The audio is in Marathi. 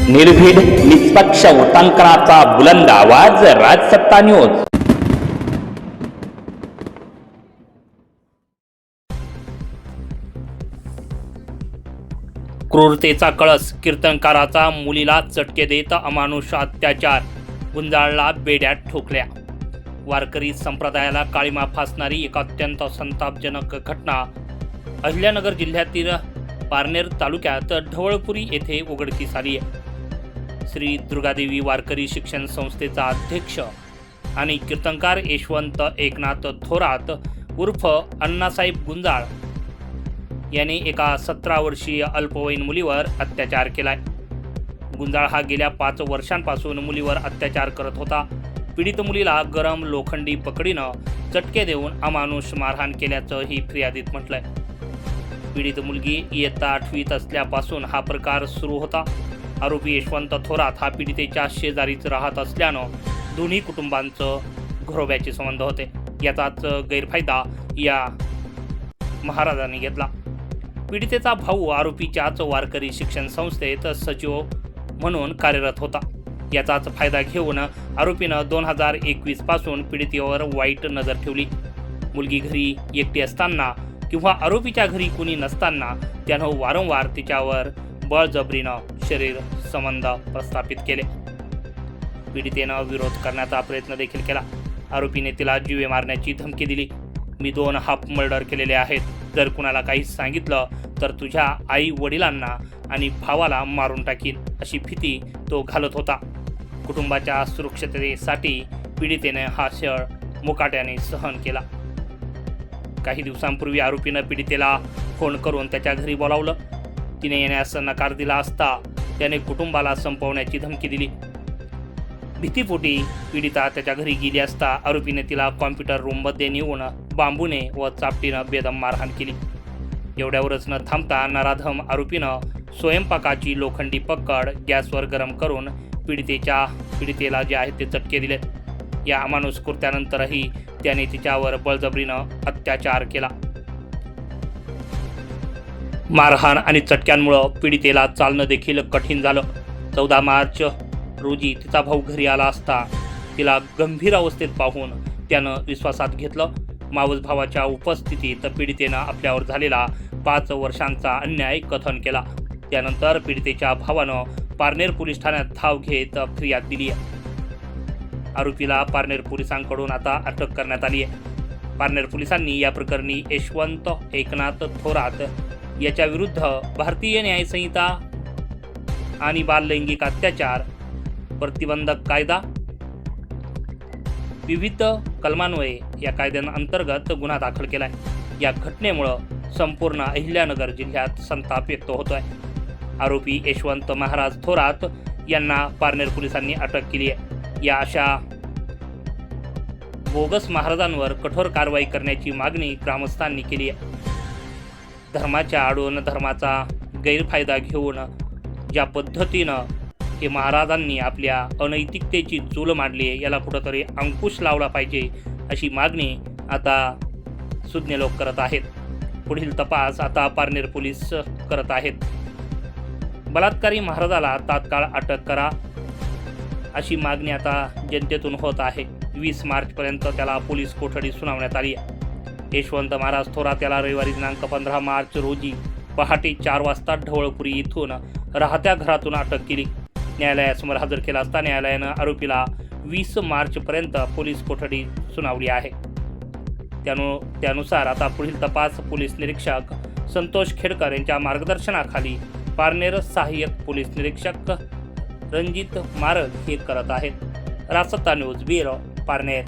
निर्भीड निष्पक्ष उटंकनाचा बुलंद आवाज, राजसत्ता न्यूज। क्रूरतेचा कळस, कीर्तनकाराचा मुलीला चटके देत अमानुष अत्याचार, गुंजाळला बेड्यात ठोकल्या। वारकरी संप्रदायाला काळीमा फासणारी एक अत्यंत संतापजनक घटना अहिल्यानगर जिल्ह्यातील पारनेर तालुक्यात ढवळपुरी येथे उघडकीस आली आहे। श्री दुर्गादेवी वारकरी शिक्षण संस्थेचा अध्यक्ष आणि कीर्तनकार यशवंत एकनाथ थोरात उर्फ अण्णासाहेब गुंजाळ याने एका 17 वर्षीय अल्पवयीन मुलीवर अत्याचार केलाय। गुंजाळ हा गेल्या 5 वर्षांपासून मुलीवर अत्याचार करत होता। पीडित मुलीला गरम लोखंडी पकडीनं चटके देऊन अमानुष मारहाण केल्याचं ही फिर्यादीत म्हटलंय। पीडित मुलगी इयत्ता 8वीत असल्यापासून हा प्रकार सुरू होता। आरोपी यशवंत थोरात हा पीडितेच्या शेजारीच राहत असल्यानं दोन्ही कुटुंबांचं घरोब्याचे संबंध होते। याचाच गैरफायदा या महाराजांनी घेतला। पीडितेचा भाऊ आरोपीच्याच वारकरी शिक्षण संस्थेत सचिव म्हणून कार्यरत होता। याचाच फायदा घेऊन आरोपीनं 2021 पासून पीडितेवर वाईट नजर ठेवली। मुलगी घरी एकटी असताना किंवा आरोपीच्या घरी कुणी नसताना त्यानं वारंवार तिच्यावर बळजबरीनं शरीर संबंध प्रस्थापित केले। पीडितेनं विरोध करण्याचा प्रयत्न देखील केला। आरोपीने तिला जीवे मारण्याची धमकी दिली। मी 2 हाफ मर्डर केलेले आहेत, जर कुणाला काही सांगितलं तर तुझ्या आई वडिलांना आणि भावाला मारून टाकीन, अशी भीती तो घालत होता। कुटुंबाच्या सुरक्षिततेसाठी पीडितेने हा छळ मुकाट्याने सहन केला। काही दिवसांपूर्वी आरोपीनं पीडितेला फोन करून त्याच्या घरी बोलावलं। तिने येण्यास नकार दिला असता त्याने कुटुंबाला संपवण्याची धमकी दिली। भीतीपोटी पीडिता त्याच्या घरी गेली असता आरोपीने तिला कॉम्प्युटर रूममध्ये नेऊन बांबूने व चापटीनं बेदम मारहाण केली। एवढ्यावरच न थांबता नराधम आरोपीनं स्वयंपाकाची लोखंडी पकड गॅसवर गरम करून पीडितेला जे आहे ते चटके दिले। या अमानुष कृत्यानंतरही त्याने तिच्यावर बळजबरीनं अत्याचार केला। मारहाण आणि चटक्यांमुळे पीडितेला चालणं देखील कठीण झालं। 14 मार्च रोजी तिचा भाऊ घरी आला असता तिला गंभीर अवस्थेत पाहून त्यानं विश्वासात घेतलं। मावस भावाच्या उपस्थितीत पीडितेनं आपल्यावर झालेला 5 वर्षांचा अन्याय कथन केला। त्यानंतर पीडितेच्या भावानं पारनेर पोलीस ठाण्यात धाव घेत फिर्याद दिली आहे। आरोपीला पारनेर पोलिसांकडून आता अटक करण्यात आली आहे। पारनेर पोलिसांनी या प्रकरणी यशवंत एकनाथ थोरात याच्या विरुद्ध भारतीय न्यायसंहिता आणि बाल लैंगिक अत्याचार प्रतिबंधक कायदा विविध कलमान्वये या कायद्यांअंतर्गत गुन्हा दाखल केलाय। या घटनेमुळे संपूर्ण अहिल्यानगर जिल्ह्यात संताप व्यक्त होतोय। आरोपी यशवंत महाराज थोरात यांना पारनेर पोलिसांनी अटक केली आहे। या अशा बोगस महाराजांवर कठोर कारवाई करण्याची मागणी ग्रामस्थांनी केली आहे। धर्माच्या आडून धर्माचा गैरफायदा घेऊन ज्या पद्धतीनं हे महाराजांनी आपल्या अनैतिकतेची चूल मांडली आहे याला कुठंतरी अंकुश लावला पाहिजे, अशी मागणी आता सुज्ञ लोक करत आहेत। पुढील तपास आता पारनेर पोलीस करत आहेत। बलात्कारी महाराजाला तात्काळ अटक करा, अशी मागणी आता जनतेतून होत आहे। 20 मार्चपर्यंत त्याला पोलीस कोठडी सुनावण्यात आली आहे। यशवंत महाराज थोरात याला रविवारी दिनांक 15 मार्च रोजी पहाटे 4 वाजता ढवळपुरी इथून राहत्या घरातून अटक केली। न्यायालयासमोर हजर केला असता न्यायालयानं आरोपीला 20 मार्चपर्यंत पोलीस कोठडी सुनावली आहे। त्यानुसार आता पुढील तपास पोलीस निरीक्षक संतोष खेडकर यांच्या मार्गदर्शनाखाली पारनेर सहाय्यक पोलीस निरीक्षक रणजित मारग हे करत आहेत। राजसत्ता न्यूज ब्युरो, पारनेर।